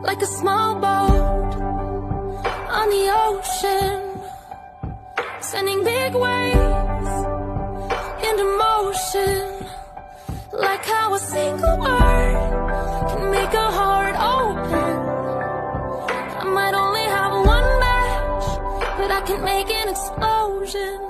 like a small boat on the ocean, sending big waves into motion. Like how a single word can make a heart open. I might only have one match, but I can make an explosion.